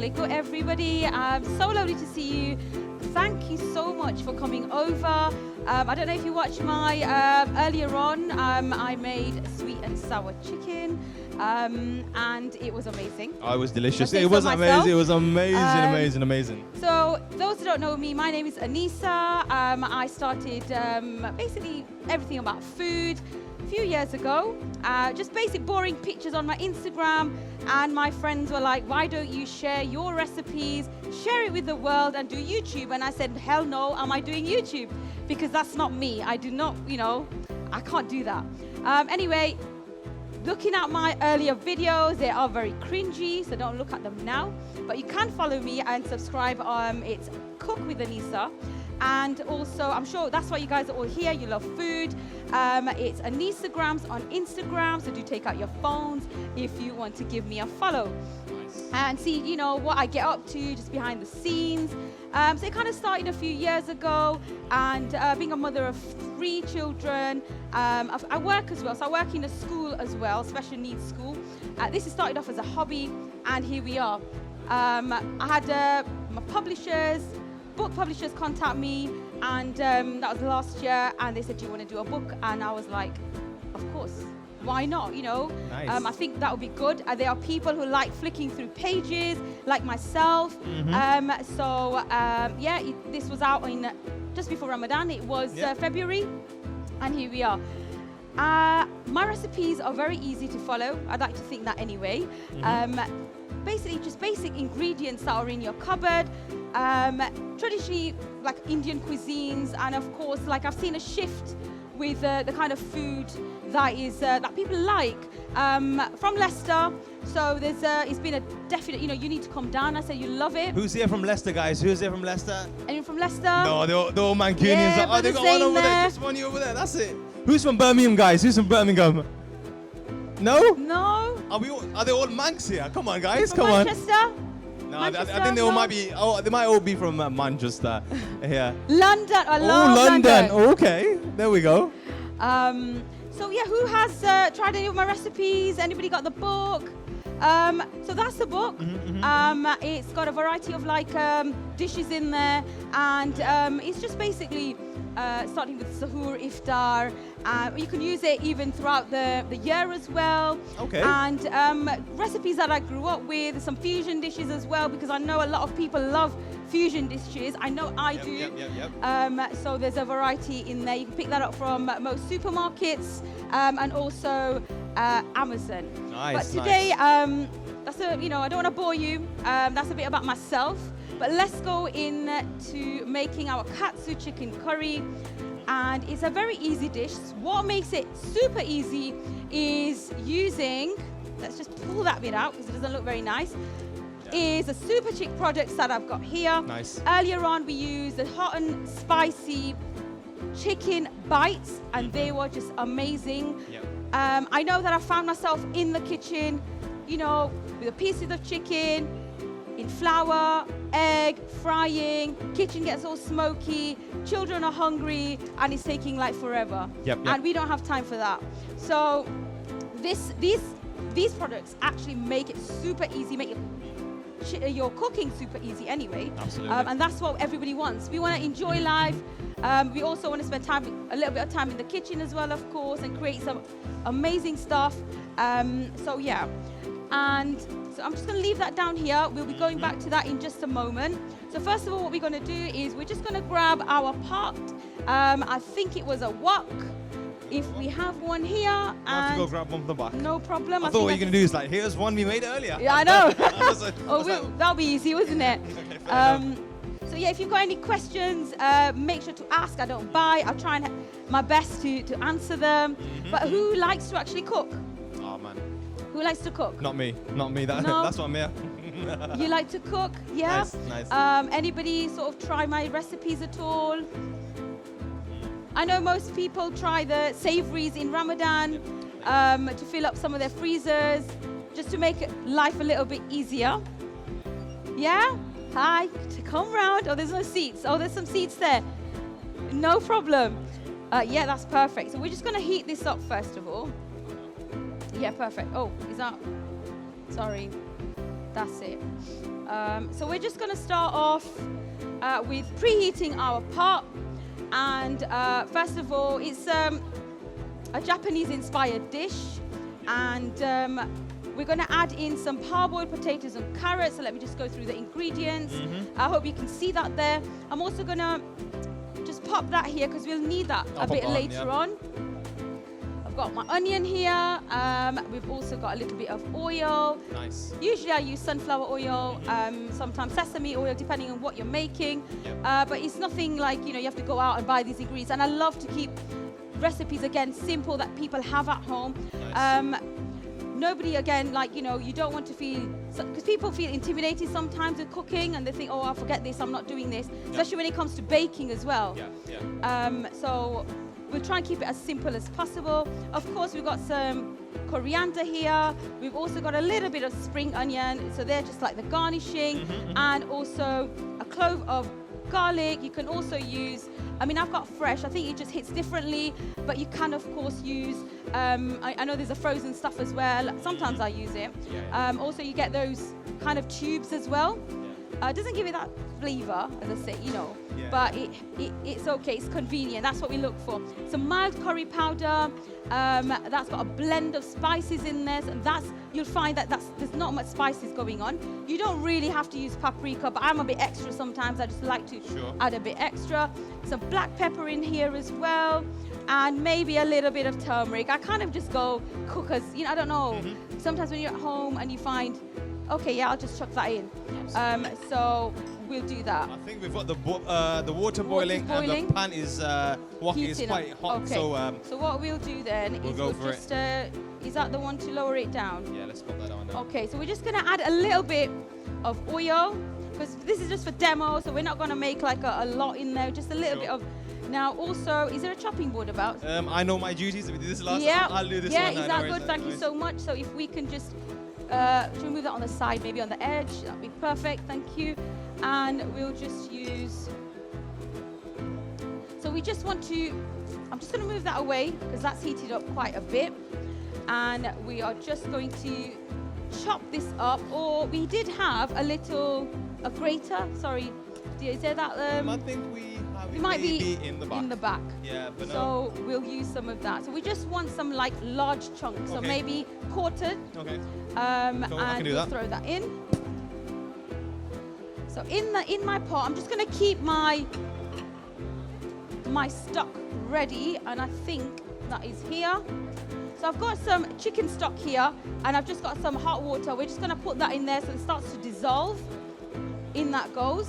Assalamualaikum, everybody. So lovely to see you. Thank you so much for coming over. I don't know if you watched my earlier on. I made sweet and sour chicken, and it was amazing. Oh, it was delicious. It It was amazing. It was amazing, amazing. So those who don't know me, my name is Anisa. I started basically everything about food a few years ago. Just basic boring pictures on my Instagram, and my friends were like, why don't you share your recipes, share it with the world and do YouTube? And I said, hell no, am I doing YouTube? Because that's not me. I do not, I can't do that. Anyway, looking at my earlier videos, they are very cringy, so don't look at them now. But you can follow me and subscribe. It's Cook with Anisa. And also, I'm sure that's why you guys are all here. You love food. It's Anisagrams on Instagram, so do take out your phones if you want to give me a follow. And see, what I get up to just behind the scenes. So it kind of started a few years ago, and being a mother of 3 children, I work as well. So I work in a school as well, special needs school. This has started off as a hobby, and here we are. I had my book publishers contact me, and that was last year, and they said, do you want to do a book? And I was like, of course. Why not, Nice. I think that would be good. There are people who like flicking through pages, like myself. This was out in just before Ramadan. It was February, and here we are. My recipes are very easy to follow. I'd like to think that anyway. Basically, just basic ingredients that are in your cupboard. Traditionally, like Indian cuisines, and of course, like I've seen a shift with the kind of food that people like from Leicester. So it's been a definite, you need to come down. I said you love it. Who's here from Leicester, guys? Who's here from Leicester? Anyone from Leicester? No, they're all Mancunians. Yeah, They got one over there. Just one over there. That's it. Who's from Birmingham, guys? Who's from Birmingham? No? No. Are they all Manx here? Come on, guys. From Come on. Manchester? No, I think they all might be. Oh, they might all be from Manchester. Yeah. London. I love London. Oh, okay. There we go. So yeah, who has tried any of my recipes? Anybody got the book? So that's the book. It's got a variety of dishes in there, and it's just basically starting with sahur, iftar. You can use it even throughout the year as well. Okay. And recipes that I grew up with, some fusion dishes as well, because I know a lot of people love fusion dishes. I know I do. Yep. So there's a variety in there. You can pick that up from most supermarkets and also Amazon. Nice. But today, that's I don't want to bore you. That's a bit about myself. But let's go into making our Kutsu chicken curry. And it's a very easy dish. What makes it super easy is using, let's just pull that bit out because it doesn't look very nice, is a SUPERchick products that I've got here. Nice. Earlier on, we used the hot and spicy chicken bites, and they were just amazing. Yep. I know that I found myself in the kitchen, with the pieces of chicken, in flour, egg, frying, kitchen gets all smoky, children are hungry, and it's taking forever. Yep. And we don't have time for that. So these products actually make it super easy, make your cooking super easy anyway. Absolutely. And that's what everybody wants. We want to enjoy life. We also want to spend a little bit of time in the kitchen as well, of course, and create some amazing stuff. So yeah. And so I'm just going to leave that down here. We'll be going back to that in just a moment. So first of all, what we're going to do is we're just going to grab our pot. I think it was a wok, if we have one here. I have to go grab one from the back. No problem. I thought what you were going to do is here's one we made earlier. Yeah, I know. Like, that'll be easy, wasn't it? Okay, so yeah, if you've got any questions, make sure to ask. I don't bite. I'll try and my best to answer them. But who likes to actually cook? Oh, man. Who likes to cook? Not me. No? That's what I'm here. You like to cook? Yeah? Nice. Anybody sort of try my recipes at all? I know most people try the savories in Ramadan to fill up some of their freezers, just to make life a little bit easier. Yeah? Hi, come round. Oh, there's no seats. Oh, there's some seats there. No problem. Yeah, that's perfect. So we're just going to heat this up first of all. Yeah, perfect. Oh, is that? Sorry. That's it. So we're just going to start off with preheating our pot. And first of all, it's a Japanese-inspired dish. And we're going to add in some parboiled potatoes and carrots. So let me just go through the ingredients. I hope you can see that there. I'm also going to just pop that here because we'll need that a bit later on. I've got my onion here. We've also got a little bit of oil. Nice. Usually I use sunflower oil, sometimes sesame oil, depending on what you're making. But it's nothing like, you have to go out and buy these ingredients. And I love to keep recipes, again, simple that people have at home. Nice. Nobody, again, you don't want to feel, because people feel intimidated sometimes with cooking and they think, oh, I'll forget this, I'm not doing this, especially when it comes to baking as well. So we'll try and keep it as simple as possible. Of course, we've got some coriander here. We've also got a little bit of spring onion, so they're just like the garnishing, and also a clove of garlic. You can also use, I've got fresh. I think it just hits differently, but you can, of course, use, I know there's a frozen stuff as well. Sometimes I use it. Also, you get those kind of tubes as well. It doesn't give it that flavor, as I say, but it's okay. It's convenient. That's what we look for. Some mild curry powder. That's got a blend of spices in there. And you'll find that there's not much spices going on. You don't really have to use paprika, but I'm a bit extra sometimes. I just like to add a bit extra. Some black pepper in here as well, and maybe a little bit of turmeric. I kind of just go cook as, I don't know. Sometimes when you're at home and you find, okay, yeah, I'll just chuck that in. So we'll do that. I think we've got the water boiling, and the pan is quite hot. Okay. So what we'll do then is we'll just, is that the one to lower it down? Yeah, let's put that on now. Okay, so we're just going to add a little bit of oil, because this is just for demo, so we're not going to make like a lot in there, just a little bit of. Now also, is there a chopping board about? I know my duties. We did this last time. I'll do this one. Yeah, is that good? Thank you so much. So if we can just remove that on the side, maybe on the edge, that'd be perfect. Thank you. And we'll just use. So we just want to. I'm just going to move that away because that's heated up quite a bit, and we are just going to chop this up. Or we did have a grater. Sorry, is there that? I think we have it might be in the back. In the back. Yeah, but so we'll use some of that. So we just want some like large chunks, so maybe quartered. Okay. And we'll throw that in. So in my pot, I'm just going to keep my stock ready, and I think that is here. So I've got some chicken stock here, and I've just got some hot water. We're just going to put that in there so it starts to dissolve. In that goes.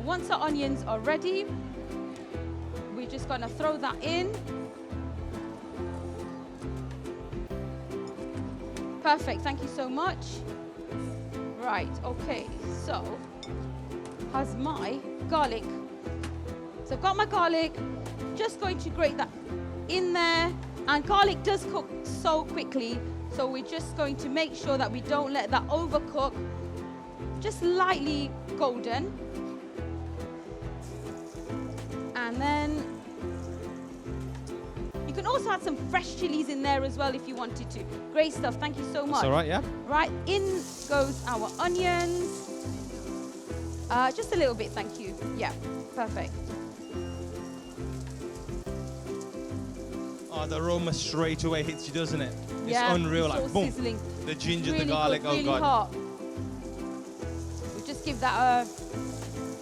Once our onions are ready, we're just going to throw that in. Perfect, thank you so much. Right, okay, so has my garlic. So I've got my garlic, just going to grate that in there. And garlic does cook so quickly, so we're just going to make sure that we don't let that overcook. Just lightly golden. And then you can also add some fresh chilies in there as well if you wanted to. Great stuff, thank you so much. That's all right, yeah. Right, in goes our onions. Just a little bit, thank you. Yeah, perfect. Oh, the aroma straight away hits you, doesn't it? It's it's unreal, like boom. Sizzling. The ginger, really the garlic, good, really oh god. Hot. We'll just give that a.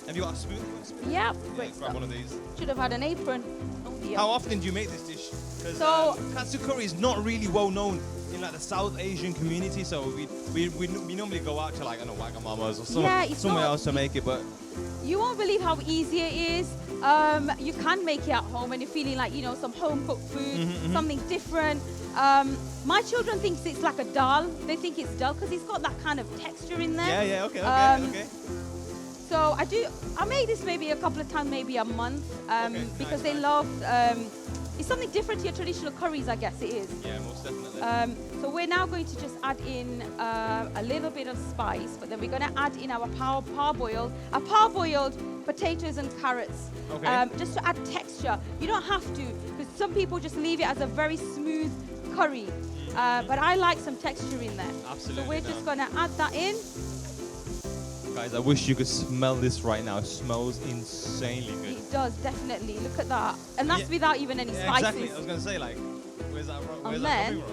Have you got a spoon? Yeah, Grab one of these. Should have had an apron. Oh dear. How often do you make this dish? Because So- Kutsu curry is not really well known in like the South Asian community, so we normally go out to like, I don't know, Wagamama's or somewhere else to make it, but You won't believe how easy it is. You can make it at home when you're feeling like, some home cooked food, something different. My children think it's like a dal. They think it's dull because it's got that kind of texture in there. yeah, okay. So I make this maybe a couple of times, maybe a month, because they love, it's something different to your traditional curries, I guess it is. Yeah, most definitely. So we're now going to just add in a little bit of spice, but then we're going to add in our parboiled potatoes and carrots, just to add texture. You don't have to, because some people just leave it as a very smooth curry. but I like some texture in there. Absolutely. So we're just going to add that in. Guys, I wish you could smell this right now. It smells insanely good. It does, definitely. Look at that. And that's without even any spices. Exactly. I was going to say, like, where's that coming from?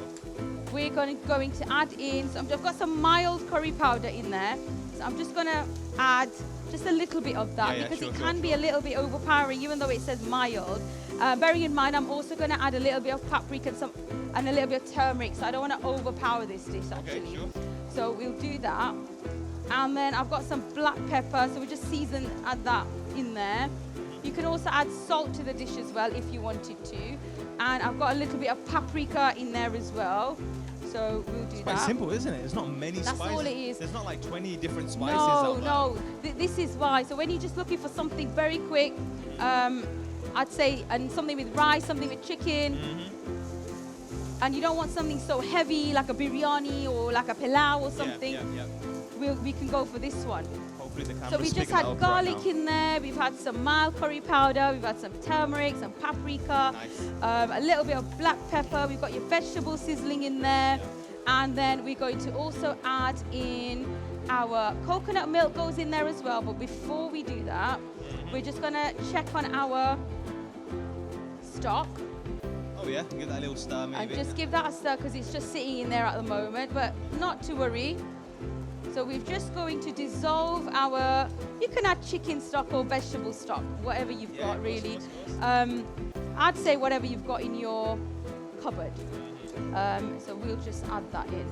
We're going to add in, so I've got some mild curry powder in there. So I'm just going to add just a little bit of that because it can be a little bit overpowering even though it says mild. Bearing in mind, I'm also going to add a little bit of paprika and a little bit of turmeric, so I don't want to overpower this dish actually. Okay, sure. So we'll do that. And then I've got some black pepper, so we just add that in there. You can also add salt to the dish as well if you wanted to. And I've got a little bit of paprika in there as well. So we'll do that. It's quite simple, isn't it? It's not many spices. That's all it is. There's not like 20 different spices. No. This is why. So when you're just looking for something very quick, I'd say, and something with rice, something with chicken, and you don't want something so heavy like a biryani or like a pilau or something, we can go for this one. Hopefully the camera's So we just had garlic in there, we've had some mild curry powder, we've had some turmeric, some paprika, a little bit of black pepper, we've got your vegetable sizzling in there, and then we're going to also add in our coconut milk goes in there as well. But before we do that, we're just going to check on our stock. Oh yeah, give that a little stir maybe. And just give that a stir because it's just sitting in there at the moment, but not to worry. So we're just going to dissolve you can add chicken stock or vegetable stock, whatever you've got really. I'd say whatever you've got in your cupboard. So we'll just add that in.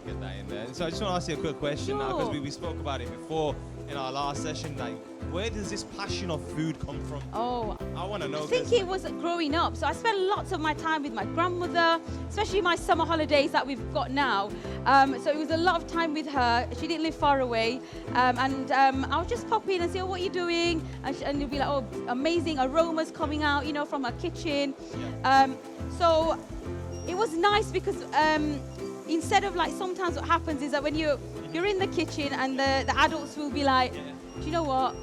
Get that in there. So I just want to ask you a quick question now, because we spoke about it before in our last session. Like, where does this passion of food come from? Oh, I want to know. I think it was growing up. So I spent lots of my time with my grandmother, especially my summer holidays that we've got now. So it was a lot of time with her. She didn't live far away. And I would just pop in and say, oh, what are you doing? And you'd be like, oh, amazing aromas coming out, from her kitchen. So it was nice because instead of like sometimes what happens is that when you're in the kitchen and the adults will be like, do you know what?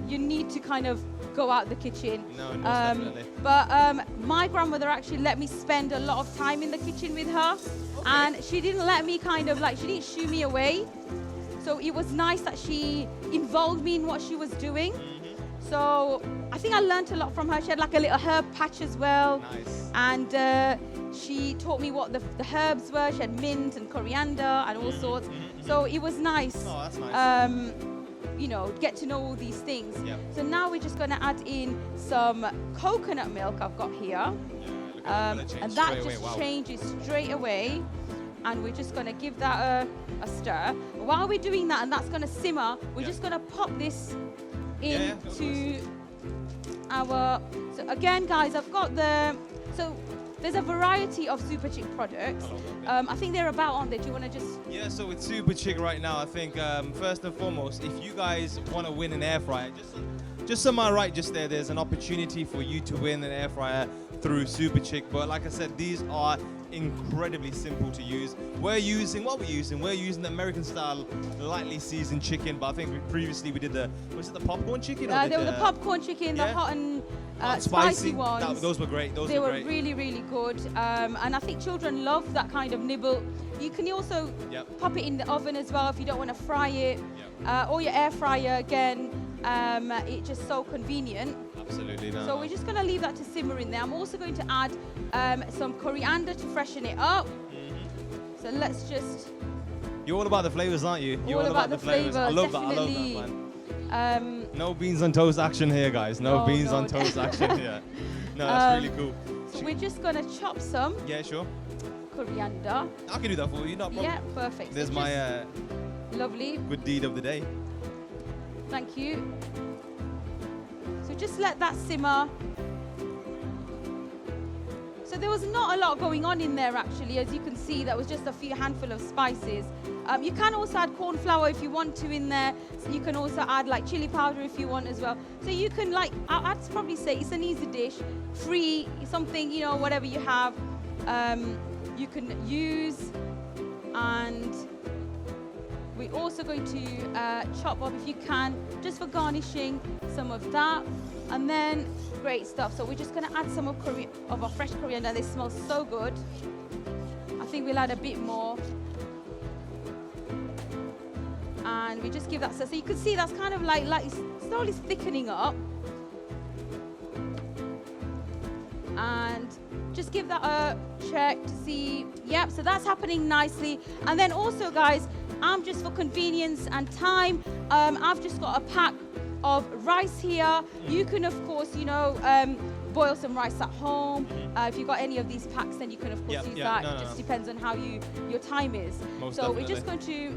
You need to kind of go out the kitchen. No, most definitely. But my grandmother actually let me spend a lot of time in the kitchen with her. Okay. And she didn't let me she didn't shoo me away. So it was nice that she involved me in what she was doing. So I think I learned a lot from her. She had like a little herb patch as well. Nice. And she taught me what the herbs were. She had mint and coriander and all sorts. So it was nice. Oh, that's nice. Get to know all these things. Yep. So now we're just going to add in some coconut milk I've got here. And that just changes straight away. And we're just going to give that a stir. While we're doing that, and that's going to simmer, we're just going to pop this into our... So again, guys, I've got there's a variety of SUPERchick products. I think they're about on there. Do you want to just... Yeah, so with SUPERchick right now, I think first and foremost, if you guys want to win an air fryer, just on my right just there's an opportunity for you to win an air fryer through SUPERchick. But like I said, these are incredibly simple to use. We're using the American style lightly seasoned chicken, but I think previously we did the popcorn chicken? They were the popcorn chicken, the hot and spicy ones. Those were great. They were really, really good. And I think children love that kind of nibble. You can also pop it in the oven as well if you don't want to fry it. Or your air fryer again. It's just so convenient. Absolutely. No. So we're just going to leave that to simmer in there. I'm also going to add some coriander to freshen it up. So let's just... You're all about the flavors, aren't you? You're all about the flavors. I love definitely. that, man. No beans on toast action here, guys. No beans on toast action here. No, that's really cool. So we're just going to chop some. Yeah, sure. Coriander. I can do that for you, no problem. Yeah, perfect. There's my lovely good deed of the day. Thank you. So just let that simmer. So there was not a lot going on in there actually, as you can see. That was just a few handful of spices. You can also add corn flour if you want to in there. So you can also add like chili powder if you want as well. So you can I'd probably say it's an easy dish, free, something, whatever you have, you can use. And we're also going to chop up, if you can, just for garnishing, some of that. And then, great stuff. So we're just going to add some of our fresh coriander. They smell so good. think we'll add a bit more. And we just give that, so you can see that's kind of like it's slowly thickening up. And just give that a check to see, yep, so that's happening nicely. And then also, guys, I'm just for convenience and time, I've just got a pack of rice here. You can, of course, you know, boil some rice at home. If you've got any of these packs, then you can, of course, use that. It just depends on how your time is. Most so definitely. we're just going to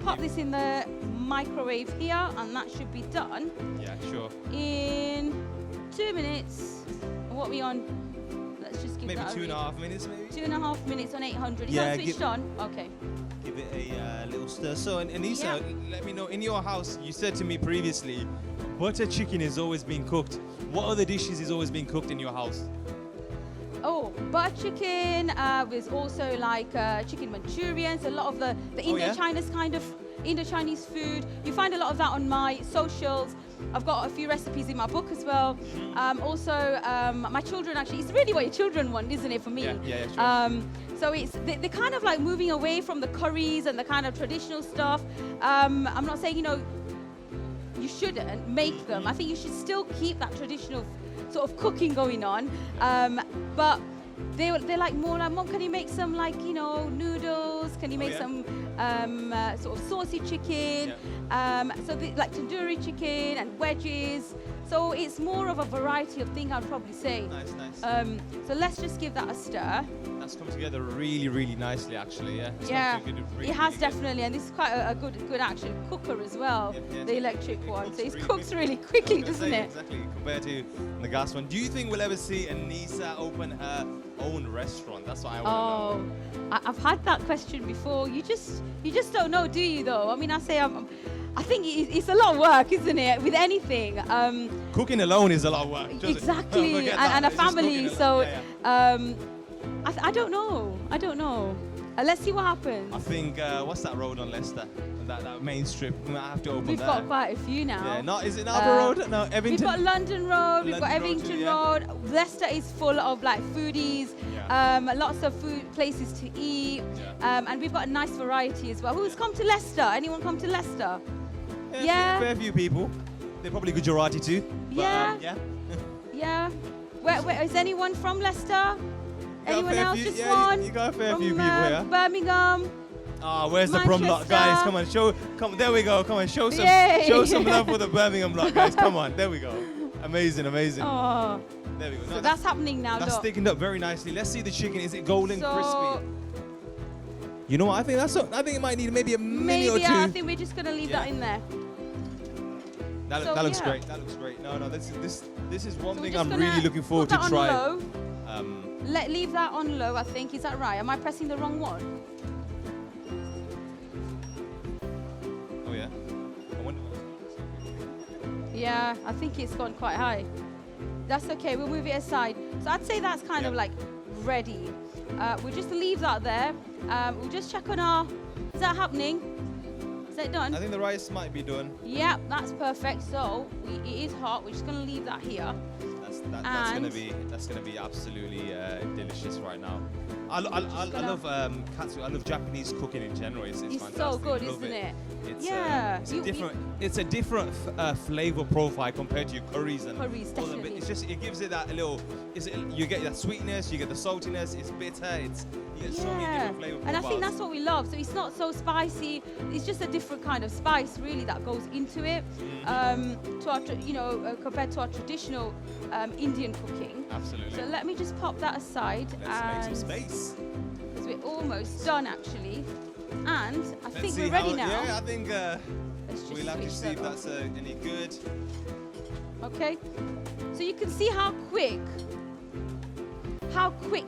pop this in the microwave here, and that should be done. Yeah, sure. In 2 minutes. What are we on? Let's just give Maybe that 2.5 minutes, maybe? 2.5 minutes on 800. Is Yeah, that switched on? Okay. Give it a little stir. So, Anissa, let me know, in your house, you said to me previously, butter chicken is always being cooked. What other dishes is always being cooked in your house? Oh, butter chicken. There's also like chicken Manchurians. A lot of the Indo-Chinese kind of Indo-Chinese food. You find a lot of that on my socials. I've got a few recipes in my book as well. Also, my children actually, it's really what your children want, isn't it, for me? Yeah, sure. So they're kind of like moving away from the curries and the kind of traditional stuff. I'm not saying, you know, you shouldn't make them. I think you should still keep that traditional sort of cooking going on. But they're like more like, Mom, can you make some like, you know, noodles? Can you make some sort of saucy chicken? So like tandoori chicken and wedges. So it's more of a variety of things, I'd probably say. Nice. So let's just give that a stir. That's come together really, really nicely, actually. Yeah. It has definitely, and this is quite a good actual cooker as well, the electric one. So it cooks really quickly, doesn't it? Exactly, compared to the gas one. Do you think we'll ever see Anissa open her own restaurant? That's what I want to know. I've had that question before. You just don't know, do you? Though. I mean, I think it's a lot of work, isn't it? With anything. Cooking alone is a lot of work. Exactly, and a family. So. I don't know. Let's see what happens. I think, what's that road on Leicester? That main strip. We might have to open We've that. got quite a few now. Yeah, is it Harbour Road? No, Evington. We've got London Road, we've got Evington Road. Leicester is full of like foodies, lots of food places to eat, and we've got a nice variety as well. Who's come to Leicester? Anyone come to Leicester? Yeah. Fair few people. They're probably Gujarati too. But, Yeah. Where is anyone from Leicester? Anyone else? Just one? You got a fair few people here. Birmingham. Where's the Brum lot, guys? Come on, there we go. Come on, show some love for the Birmingham lot, guys. Come on, there we go. Amazing. Oh. There we go. So that's happening now. That's thickened up very nicely. Let's see the chicken. Is it golden crispy? You know what? I think it might need maybe a minute or two. I think we're just gonna leave that in there. That looks great. That looks great. No, this is one thing I'm really looking forward to try. Leave that on low, I think. Is that right? Am I pressing the wrong one? Oh, yeah. I wonder Yeah, I think it's gone quite high. That's okay. We'll move it aside. So I'd say that's kind of like ready. We'll just leave that there. We'll just check on our... Is that happening? Is that done? I think the rice might be done. Yeah, that's perfect. So it is hot. We're just going to leave that here. That's gonna be absolutely delicious right now. I love katsu. I love Japanese cooking in general. It's fantastic. So good, isn't it? It's a different flavor profile compared to your curries and curries. Definitely. It gives it that little. You get that sweetness, you get the saltiness. It's bitter. You get so many different flavor profiles. And I think that's what we love. So it's not so spicy. It's just a different kind of spice, really, that goes into it. To our, compared to our traditional Indian cooking. Absolutely. So let me just pop that aside. Let's make some space. Because we're almost done, actually. And I think we're ready now. Yeah, I think we'll have to see if that's any good. Okay. So you can see how quick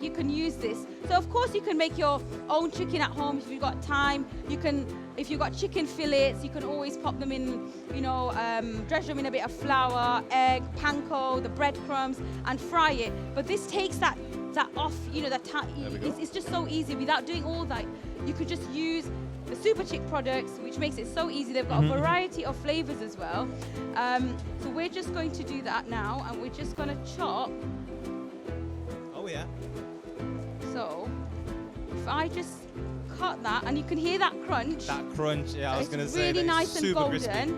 you can use this. So of course you can make your own chicken at home if you've got time. If you've got chicken fillets, you can always pop them in, dredge them in a bit of flour, egg, panko, the breadcrumbs, and fry it. But this takes that off, it's just so easy without doing all that. You could just use the SUPERchick products, which makes it so easy. They've got a variety of flavors as well. So we're just going to do that now, and we're just going to chop. Oh yeah. So if I just cut that, and you can hear that crunch. That crunch, yeah, I was going to say. Really that nice and super golden. crispy.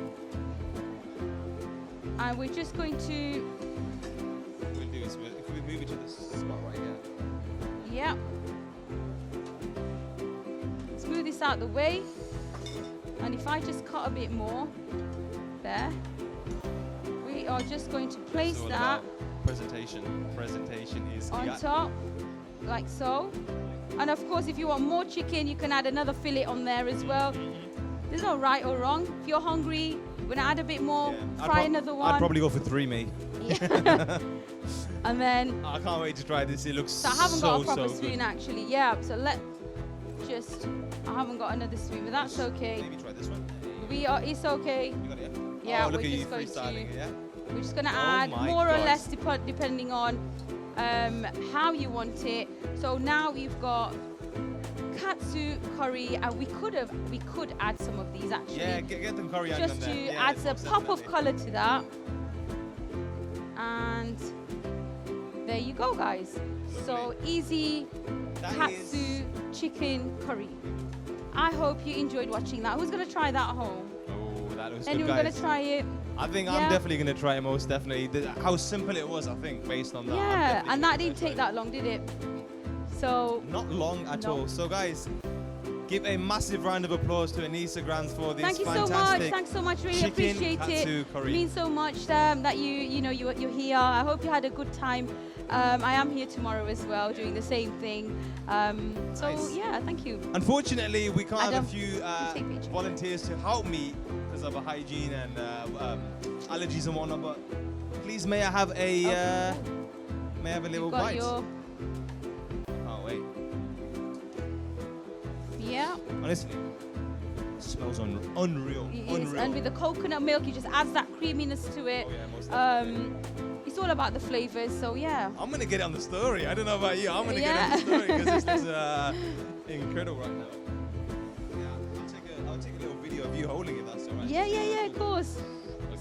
And we're just going to, We'll do is if we move it to this spot right here. yeah. Smooth this out the way. And if I just cut a bit more, there. We are just going to place It's all that about presentation. Presentation is on key. top, like so. And of course, if you want more chicken, you can add another fillet on there as well. There's no right or wrong. If you're hungry, we're gonna add a bit more, Yeah. fry another one. I'd probably go for 3, mate. Yeah. And then, I can't wait to try this. It looks so I haven't got a proper so spoon good. actually. Yeah, so I haven't got another spoon, but that's okay. Maybe try this one. It's okay. You got it, yeah? Yeah, Oh, look we're at you just going freestyling it, yeah? We're just gonna Oh add my more or God. less depending on how you want it. So now we've got katsu curry, and we could add some of these actually. Yeah, get them coriander Just on to there. Yeah, add a most pop of definitely. color to that. And there you go, guys. So Lovely. easy That katsu is- chicken curry. I hope you enjoyed watching that. Who's gonna try that at home? Oh, that looks Anyone good, gonna guys. try it? I think Yeah. I'm definitely going to try it, most definitely. How simple it was, I think, based on that. I'm Yeah, definitely and gonna that try didn't take it. that long, did it? So Not long at No. all. So, guys, give a massive round of applause to Anissa Grams for this thank you so much. fantastic Thanks so much. Really chicken appreciate katsu it. curry. It means so much that you're here. I hope you had a good time. I am here tomorrow as well, doing the same thing. So Nice. yeah, thank you. Unfortunately, we can't have a Adam, few take pictures. volunteers to help me because of a hygiene and allergies and whatnot. But please, may I have a may I have a little You've got bite? your Oh wait, yeah. honestly, it smells unreal. It is. Unreal. And with the coconut milk, it just adds that creaminess to it. Oh, yeah, most definitely. It's all about the flavors. So yeah. I'm gonna get it on the story. I don't know about you. I'm gonna Yeah. get it on the story because this is incredible right now. Yeah, I'll take a little video of you holding it. That's alright. Yeah, of course.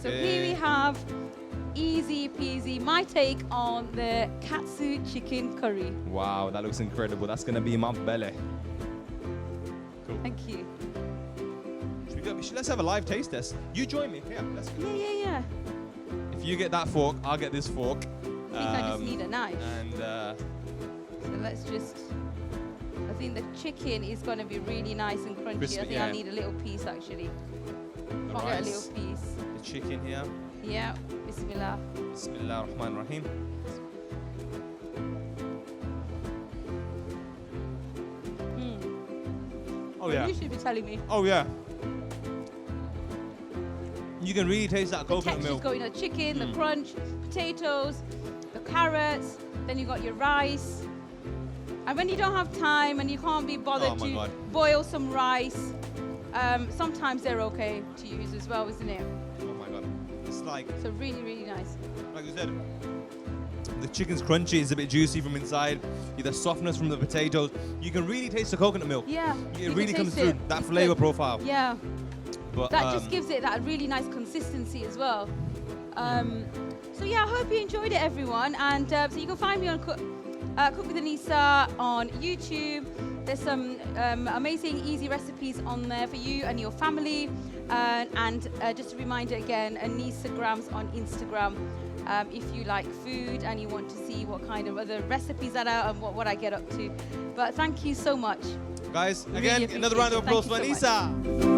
So here we Okay. have easy peasy, my take on the katsu chicken curry. Wow, that looks incredible. That's gonna be in my belly. Cool. Thank you. Let's have a live taste test. You join me. Yeah, let's go. Yeah. If you get that fork, I'll get this fork. I think I just need a knife. And So let's just. I think the chicken is going to be really nice and crunchy. Crispy, I think yeah. I need a little piece actually. the I'll get a rice, little piece. the chicken here. Yeah. Bismillah. Bismillah ar-Rahman ar-Rahim. Oh yeah. You should be telling me. Oh yeah. You can really taste that The coconut texture's milk. going, the chicken, the Mm. crunch, potatoes, the carrots, then you got your rice. And when you don't have time and you can't be bothered Oh my to God. boil some rice, sometimes they're okay to use as well, isn't it? Oh my god. It's like So really, really nice. you said, the chicken's crunchy, it's a bit juicy from inside. The softness from the potatoes. You can really taste the coconut milk. Yeah. It you can really comes taste through it. that It's flavor good. profile. Yeah. But That just gives it that really nice consistency as well. So yeah, I hope you enjoyed it, everyone. And so you can find me on Cook with Anissa on YouTube. There's some amazing, easy recipes on there for you and your family. And just a reminder again, Anissa Grams on Instagram. If you like food and you want to see what kind of other recipes that are and what I get up to. But thank you so much. guys, Really again, another round of appreciate applause it. for Thank you so Anissa.